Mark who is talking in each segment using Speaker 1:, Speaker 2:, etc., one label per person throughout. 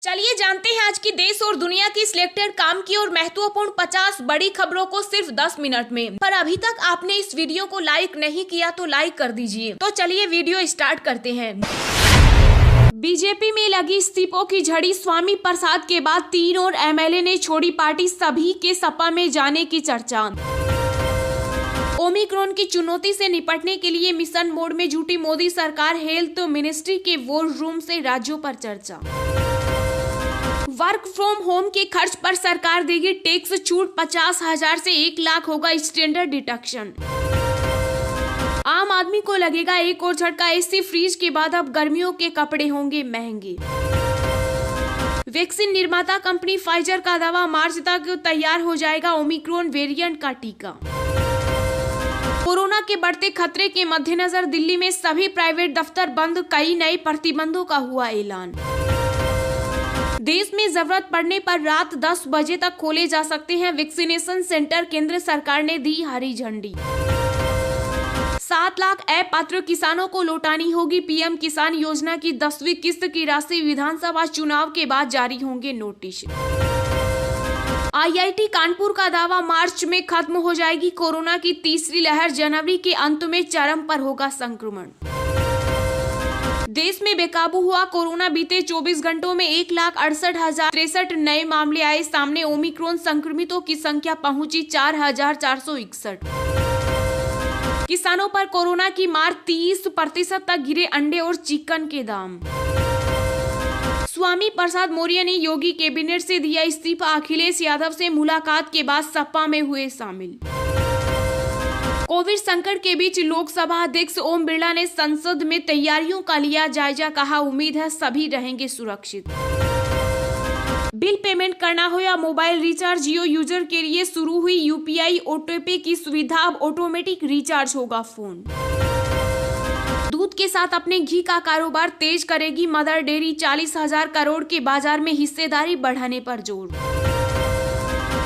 Speaker 1: चलिए जानते हैं आज की देश और दुनिया की सिलेक्टेड काम की और महत्वपूर्ण 50 बड़ी खबरों को सिर्फ 10 मिनट में। पर अभी तक आपने इस वीडियो को लाइक नहीं किया तो लाइक कर दीजिए। तो चलिए वीडियो स्टार्ट करते हैं। बीजेपी में लगी इस्तीफों की झड़ी, स्वामी प्रसाद के बाद 3 और एमएलए ने छोड़ी पार्टी, सभी के सपा में जाने की चर्चा। ओमिक्रॉन की चुनौती से निपटने के लिए मिशन मोड में जुटी मोदी सरकार, हेल्थ मिनिस्ट्री के वॉर रूम से राज्यों पर चर्चा। वर्क फ्रॉम होम के खर्च पर सरकार देगी टैक्स छूट, 50,000 से 1 लाख होगा स्टैंडर्ड डिडक्शन। आम आदमी को लगेगा एक और झटका, एसी फ्रीज के बाद अब गर्मियों के कपड़े होंगे महंगे। वैक्सीन निर्माता कंपनी फाइजर का दावा, मार्च तक तैयार हो जाएगा ओमिक्रॉन वेरिएंट का टीका। कोरोना के बढ़ते खतरे के मद्देनजर दिल्ली में सभी प्राइवेट दफ्तर बंद, कई नए प्रतिबंधों का हुआ ऐलान। देश में जरूरत पड़ने पर रात 10 बजे तक खोले जा सकते हैं वैक्सीनेशन सेंटर, केंद्र सरकार ने दी हरी झंडी। 7 लाख अपात्र किसानों को लौटानी होगी पीएम किसान योजना की 10वीं किस्त की राशि, विधानसभा चुनाव के बाद जारी होंगे नोटिस। आईआईटी कानपुर का दावा, मार्च में खत्म हो जाएगी कोरोना की तीसरी लहर, जनवरी के अंत में चरम पर होगा संक्रमण। देश में बेकाबू हुआ कोरोना, बीते 24 घंटों में 1,68,063 नए मामले आए सामने, ओमिक्रॉन संक्रमितों की संख्या पहुंची 4,461। किसानों पर कोरोना की मार, 30% तक गिरे अंडे और चिकन के दाम। स्वामी प्रसाद मौर्य ने योगी कैबिनेट से दिया इस्तीफा, अखिलेश यादव से मुलाकात के बाद सपा में हुए शामिल। कोविड संकट के बीच लोकसभा अध्यक्ष ओम बिरला ने संसद में तैयारियों का लिया जायजा, कहा उम्मीद है सभी रहेंगे सुरक्षित। बिल पेमेंट करना हो या मोबाइल रिचार्ज, जियो यूजर के लिए शुरू हुई यूपीआई ऑटोपे की सुविधा, अब ऑटोमेटिक रिचार्ज होगा फोन। दूध के साथ अपने घी का कारोबार तेज करेगी मदर डेयरी, 40,000 करोड़ के बाजार में हिस्सेदारी बढ़ाने पर जोर।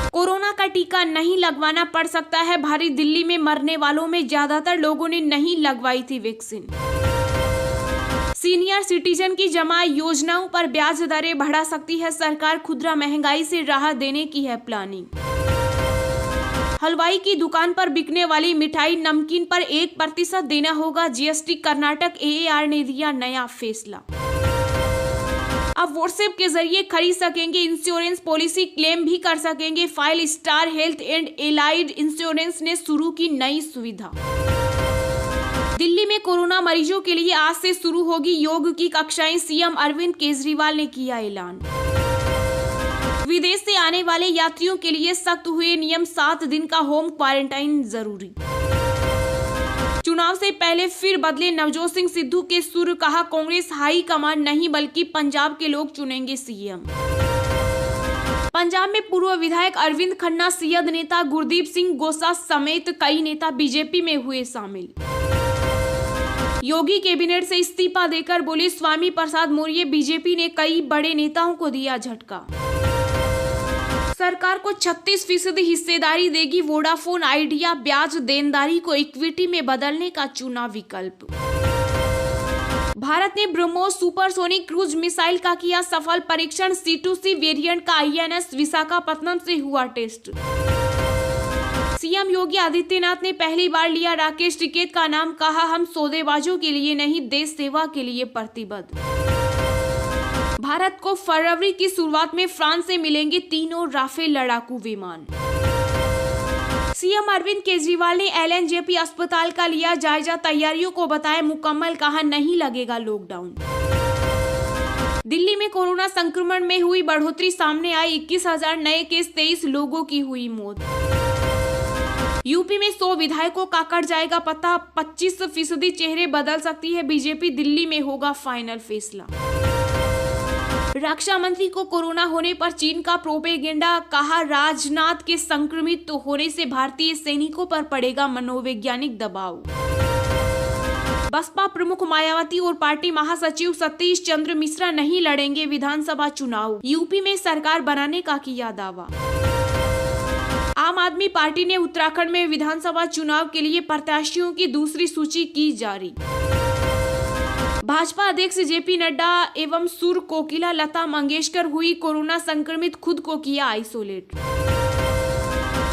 Speaker 1: कोरोना का टीका नहीं लगवाना पड़ सकता है भारी, दिल्ली में मरने वालों में ज्यादातर लोगों ने नहीं लगवाई थी वैक्सीन। सीनियर सिटीजन की जमा योजनाओं पर ब्याज दरें बढ़ा सकती है सरकार, खुदरा महंगाई से राहत देने की है प्लानिंग। हलवाई की दुकान पर बिकने वाली मिठाई नमकीन पर 1% देना होगा जीएसटी, कर्नाटक एएआर ने दिया नया फैसला। अब व्हाट्सएप के जरिए खरीद सकेंगे इंश्योरेंस पॉलिसी, क्लेम भी कर सकेंगे file star health and allied insurance ने शुरू की नई सुविधा। दिल्ली में कोरोना मरीजों के लिए आज से शुरू होगी योग की कक्षाएं, सीएम अरविंद केजरीवाल ने किया ऐलान। विदेश से आने वाले यात्रियों के लिए सख्त हुए नियम, 7 दिन का होम क्वारंटाइन जरूरी। चुनाव से पहले फिर बदले नवजोत सिंह सिद्धू के सुर, कहा कांग्रेस हाई कमान नहीं बल्कि पंजाब के लोग चुनेंगे सीएम। पंजाब में पूर्व विधायक अरविंद खन्ना, सियद नेता गुरदीप सिंह गोसा समेत कई नेता बीजेपी में हुए शामिल। योगी कैबिनेट से इस्तीफा देकर बोले स्वामी प्रसाद मौर्य, बीजेपी ने कई बड़े नेताओं को दिया झटका। सरकार को 36% हिस्सेदारी देगी वोडाफोन आइडिया, ब्याज देनदारी को इक्विटी में बदलने का चुना विकल्प। भारत ने ब्रह्मोस सुपरसोनिक क्रूज मिसाइल का किया सफल परीक्षण, C2C वेरिएंट का आईएनएस विशाखापत्तनम से हुआ टेस्ट। सीएम योगी आदित्यनाथ ने पहली बार लिया राकेश टिकैत का नाम, कहा हम सौदेबाजों के लिए नहीं देश सेवा के लिए प्रतिबद्ध। भारत को फरवरी की शुरुआत में फ्रांस से मिलेंगे 3 राफेल लड़ाकू विमान। सीएम अरविंद केजरीवाल ने एलएनजेपी अस्पताल का लिया जायजा, तैयारियों को बताया मुकम्मल, कहा नहीं लगेगा लॉकडाउन। दिल्ली में कोरोना संक्रमण में हुई बढ़ोतरी सामने आई, 21,000 नए केस, 23 लोगों की हुई मौत। यूपी में 100 विधायकों का कट जाएगा पता, 25% चेहरे बदल सकती है बीजेपी, दिल्ली में होगा फाइनल फैसला। रक्षा मंत्री को कोरोना होने पर चीन का प्रोपेगेंडा, कहा राजनाथ के संक्रमित होने से भारतीय सैनिकों पर पड़ेगा मनोवैज्ञानिक दबाव। बसपा प्रमुख मायावती और पार्टी महासचिव सतीश चंद्र मिश्रा नहीं लड़ेंगे विधानसभा चुनाव, यूपी में सरकार बनाने का किया दावा। आम आदमी पार्टी ने उत्तराखंड में विधानसभा चुनाव के लिए प्रत्याशियों की दूसरी सूची की जारी। भाजपा अध्यक्ष जेपी नड्डा एवं सुर कोकिला लता मंगेशकर हुई कोरोना संक्रमित, खुद को किया आइसोलेट।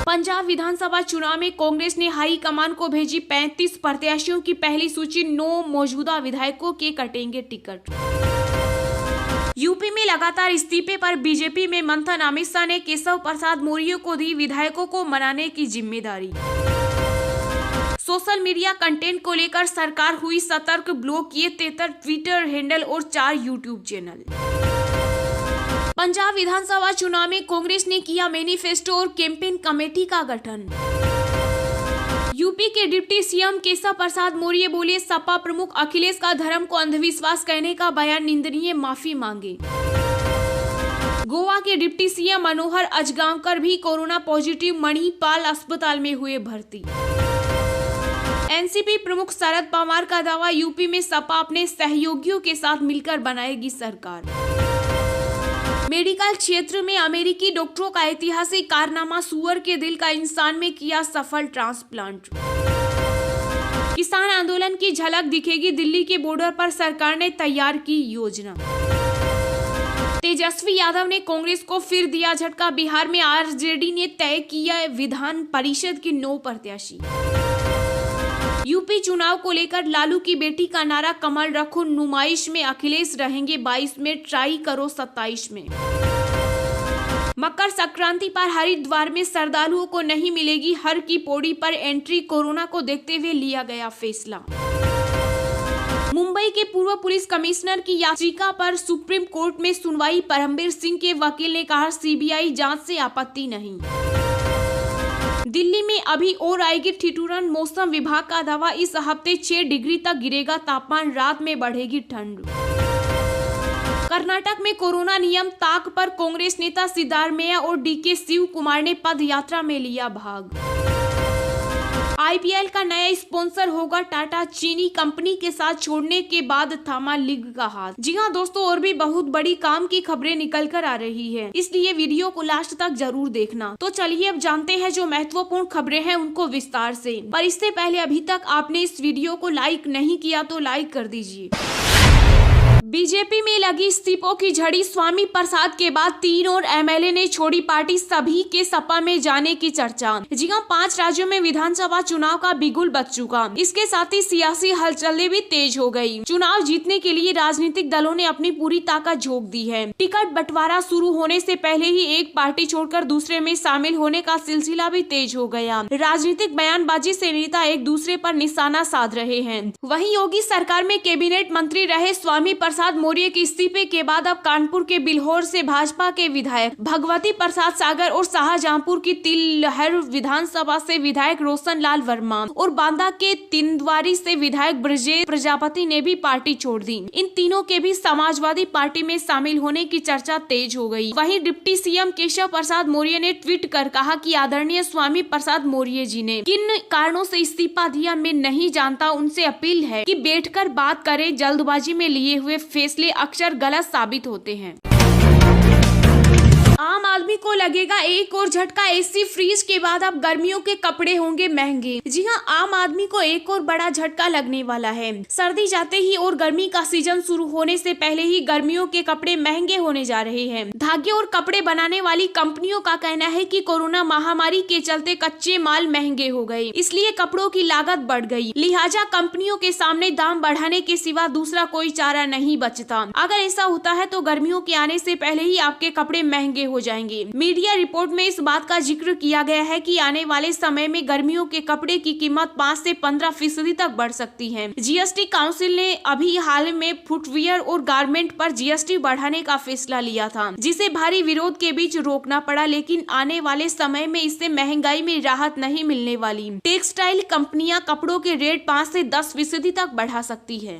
Speaker 1: पंजाब विधानसभा चुनाव में कांग्रेस ने हाई कमान को भेजी 35 प्रत्याशियों की पहली सूची, 9 मौजूदा विधायकों के कटेंगे टिकट। यूपी में लगातार इस्तीफे पर बीजेपी में मंथन, अमित शाह ने केशव प्रसाद मौर्य को दी विधायकों को मनाने की जिम्मेदारी। सोशल मीडिया कंटेंट को लेकर सरकार हुई सतर्क, ब्लॉक किए 73 ट्विटर हैंडल और 4 यूट्यूब चैनल। पंजाब विधानसभा चुनाव में कांग्रेस ने किया मैनिफेस्टो और कैंपेन कमेटी का गठन। यूपी के डिप्टी सीएम केशव प्रसाद मौर्य बोले, सपा प्रमुख अखिलेश का धर्म को अंधविश्वास कहने का बयान निंदनीय, माफी मांगे। गोवा के डिप्टी सीएम मनोहर अजगांवकर भी कोरोना पॉजिटिव, मणिपाल अस्पताल में हुए भर्ती। एनसीपी प्रमुख शरद पवार का दावा, यूपी में सपा अपने सहयोगियों के साथ मिलकर बनाएगी सरकार। मेडिकल क्षेत्र में अमेरिकी डॉक्टरों का ऐतिहासिक कारनामा, सुअर के दिल का इंसान में किया सफल ट्रांसप्लांट। किसान आंदोलन की झलक दिखेगी, दिल्ली के बॉर्डर पर सरकार ने तैयार की योजना। तेजस्वी यादव ने कांग्रेस को फिर दिया झटका, बिहार में आरजेडी ने तय किया विधान परिषद के 9 प्रत्याशी। यूपी चुनाव को लेकर लालू की बेटी का नारा, कमल रखो नुमाइश में, अखिलेश रहेंगे 22 में, ट्राई करो 27 में। मकर संक्रांति पर हरिद्वार में श्रद्धालुओं को नहीं मिलेगी हर की पौड़ी पर एंट्री, कोरोना को देखते हुए लिया गया फैसला। मुंबई के पूर्व पुलिस कमिश्नर की याचिका पर सुप्रीम कोर्ट में सुनवाई, परमबीर सिंह के वकील ने कहा सीबीआई जांच से आपत्ति नहीं। दिल्ली में अभी और आएगी ठिठुरन, मौसम विभाग का दावा, इस हफ्ते 6 डिग्री तक गिरेगा तापमान, रात में बढ़ेगी ठंड। कर्नाटक में कोरोना नियम ताक पर, कांग्रेस नेता सिद्धारमैया और डीके शिव कुमार ने पद यात्रा में लिया भाग। आईपीएल का नया स्पॉन्सर होगा टाटा, चीनी कंपनी के साथ छोड़ने के बाद थामा लीग का हाथ। जी हाँ दोस्तों, और भी बहुत बड़ी काम की खबरें निकल कर आ रही है, इसलिए वीडियो को लास्ट तक जरूर देखना। तो चलिए अब जानते हैं जो महत्वपूर्ण खबरें हैं उनको विस्तार से। पर इससे पहले अभी तक आपने इस वीडियो को लाइक नहीं किया तो लाइक कर दीजिए। बीजेपी में लगी इस्तीफों की झड़ी, स्वामी प्रसाद के बाद 3 और एमएलए ने छोड़ी पार्टी, सभी के सपा में जाने की चर्चा। जी हां, 5 राज्यों में विधानसभा चुनाव का बिगुल बज चुका, इसके साथ ही सियासी हलचलें भी तेज हो गई। चुनाव जीतने के लिए राजनीतिक दलों ने अपनी पूरी ताकत झोंक दी है। टिकट बंटवारा शुरू होने से पहले ही एक पार्टी छोड़कर दूसरे में शामिल होने का सिलसिला भी तेज हो गया। राजनीतिक बयानबाजी से नेता एक दूसरे पर निशाना साध रहे हैं। वहीं योगी सरकार में कैबिनेट मंत्री रहे स्वामी प्रसाद मौर्य के इस्तीफे के बाद अब कानपुर के बिल्हौर से भाजपा के विधायक भगवती प्रसाद सागर और शाहजहांपुर की तिलहर विधानसभा से विधायक रोशन लाल वर्मा और बांदा के तिंदवारी से विधायक ब्रजेश प्रजापति ने भी पार्टी छोड़ दी। इन तीनों के भी समाजवादी पार्टी में शामिल होने की चर्चा तेज हो गई। वहीं डिप्टी सीएम केशव प्रसाद मौर्य ने ट्वीट कर कहा कि आदरणीय स्वामी प्रसाद मौर्य जी ने किन कारणों से इस्तीफा दिया मैं नहीं जानता, उनसे अपील है कि बैठकर बात करें, जल्दबाजी में लिए हुए फैसले अक्सर गलत साबित होते हैं। आम आदमी को लगेगा एक और झटका, एसी फ्रीज के बाद अब गर्मियों के कपड़े होंगे महंगे। जी हां, आम आदमी को एक और बड़ा झटका लगने वाला है। सर्दी जाते ही और गर्मी का सीजन शुरू होने से पहले ही गर्मियों के कपड़े महंगे होने जा रहे हैं। धागे और कपड़े बनाने वाली कंपनियों का कहना है कि कोरोना महामारी के चलते कच्चे माल महंगे हो गए, इसलिए कपड़ों की लागत बढ़ गई। लिहाजा कंपनियों के सामने दाम बढ़ाने के सिवा दूसरा कोई चारा नहीं बचता। अगर ऐसा होता है तो गर्मियों के आने से पहले ही आपके कपड़े महंगे हो जाएंगे। मीडिया रिपोर्ट में इस बात का जिक्र किया गया है कि आने वाले समय में गर्मियों के कपड़े की कीमत 5 से 15% तक बढ़ सकती है। जीएसटी काउंसिल ने अभी हाल में फुटवियर और गारमेंट पर जीएसटी बढ़ाने का फैसला लिया था, जिसे भारी विरोध के बीच रोकना पड़ा, लेकिन आने वाले समय में इससे महंगाई में राहत नहीं मिलने वाली। टेक्सटाइल कंपनियां कपड़ों के रेट 5 से 10% तक बढ़ा सकती है।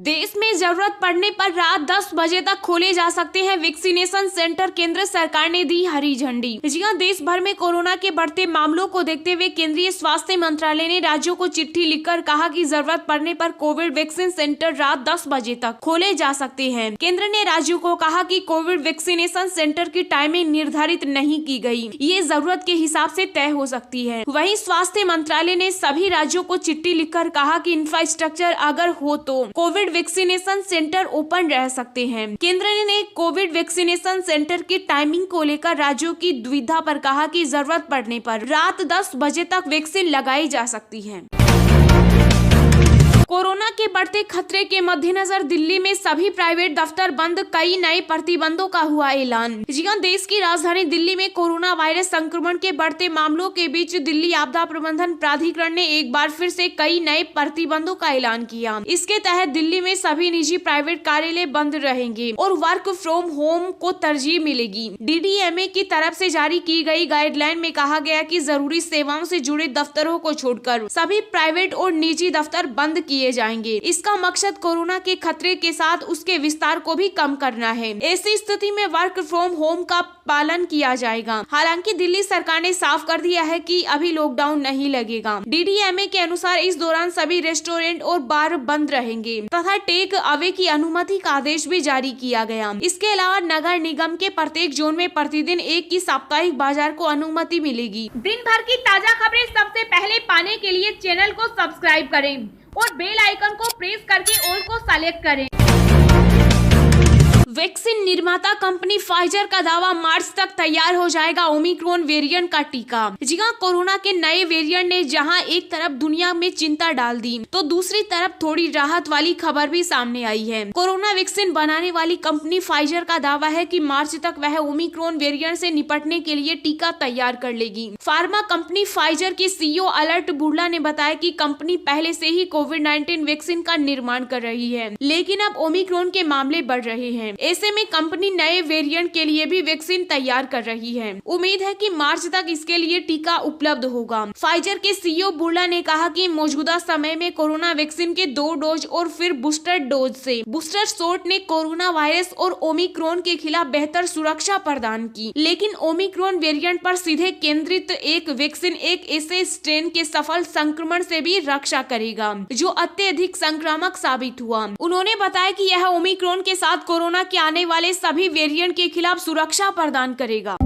Speaker 1: देश में जरूरत पड़ने पर रात 10 बजे तक खोले जा सकते हैं वैक्सीनेशन सेंटर, केंद्र सरकार ने दी हरी झंडी। जी हां, देश भर में कोरोना के बढ़ते मामलों को देखते हुए केंद्रीय स्वास्थ्य मंत्रालय ने राज्यों को चिट्ठी लिखकर कहा कि जरूरत पड़ने पर कोविड वैक्सीन सेंटर रात 10 बजे तक खोले जा सकते हैं। केंद्र ने राज्यों को कहा कि कोविड वैक्सीनेशन सेंटर की टाइमिंग निर्धारित नहीं की गई, ये जरूरत के हिसाब से तय हो सकती है। वहीं स्वास्थ्य मंत्रालय ने सभी राज्यों को चिट्ठी लिखकर कहा कि इंफ्रास्ट्रक्चर अगर हो तो कोविड वैक्सीनेशन सेंटर ओपन रह सकते हैं। केंद्र ने कोविड वैक्सीनेशन सेंटर की टाइमिंग को लेकर राज्यों की दुविधा पर कहा कि जरूरत पड़ने पर रात 10 बजे तक वैक्सीन लगाई जा सकती है। कोरोना के बढ़ते खतरे के मद्देनजर दिल्ली में सभी प्राइवेट दफ्तर बंद, कई नए प्रतिबंधों का हुआ ऐलान। जी हां, देश की राजधानी दिल्ली में कोरोना वायरस संक्रमण के बढ़ते मामलों के बीच दिल्ली आपदा प्रबंधन प्राधिकरण ने एक बार फिर से कई नए प्रतिबंधों का ऐलान किया। इसके तहत दिल्ली में सभी निजी प्राइवेट कार्यालय बंद रहेंगे और वर्क फ्रॉम होम को तरजीह मिलेगी। DDMA की तरफ से जारी की गई गाइडलाइन में कहा गया कि जरूरी सेवाओं से जुड़े दफ्तरों को छोड़कर सभी प्राइवेट और निजी दफ्तर बंद किए जाएंगे। इसका मकसद कोरोना के खतरे के साथ उसके विस्तार को भी कम करना है। ऐसी स्थिति में वर्क फ्रॉम होम का पालन किया जाएगा। हालांकि दिल्ली सरकार ने साफ कर दिया है कि अभी लॉकडाउन नहीं लगेगा। DDMA के अनुसार इस दौरान सभी रेस्टोरेंट और बार बंद रहेंगे तथा टेक अवे की अनुमति का आदेश भी जारी किया गया। इसके अलावा नगर निगम के प्रत्येक जोन में प्रतिदिन एक की साप्ताहिक बाजार को अनुमति मिलेगी। दिन भर की ताजा खबरें सबसे पहले पाने के लिए चैनल को सब्सक्राइब करें और बेल आइकन को प्रेस करके ऑल को सेलेक्ट करें। वैक्सीन निर्माता कंपनी फाइजर का दावा, मार्च तक तैयार हो जाएगा ओमिक्रॉन वेरिएंट का टीका। जी हां, कोरोना के नए वेरिएंट ने जहां एक तरफ दुनिया में चिंता डाल दी तो दूसरी तरफ थोड़ी राहत वाली खबर भी सामने आई है। कोरोना वैक्सीन बनाने वाली कंपनी फाइजर का दावा है कि मार्च तक वह ओमिक्रॉन वेरिएंट से निपटने के लिए टीका तैयार कर लेगी। फार्मा कंपनी फाइजर की CEO अलर्ट बुर्ला ने बताया कि कंपनी पहले से ही कोविड-19 वैक्सीन का निर्माण कर रही है, लेकिन अब ओमिक्रॉन के मामले बढ़ रहे हैं। ऐसे में कंपनी नए वेरिएंट के लिए भी वैक्सीन तैयार कर रही है। उम्मीद है कि मार्च तक इसके लिए टीका उपलब्ध होगा। फाइजर के CEO बुर्ला ने कहा कि मौजूदा समय में कोरोना वैक्सीन के 2 डोज और फिर बूस्टर डोज से बूस्टर शॉट ने कोरोना वायरस और ओमिक्रॉन के खिलाफ बेहतर सुरक्षा प्रदान की, लेकिन ओमिक्रॉन वेरिएंट पर सीधे केंद्रित एक वैक्सीन एक ऐसे स्ट्रेन के सफल संक्रमण से भी रक्षा करेगा जो अत्यधिक संक्रामक साबित हुआ। उन्होंने बताया कि यह ओमिक्रॉन के साथ कोरोना के आने वाले सभी वेरिएंट के खिलाफ सुरक्षा प्रदान करेगा।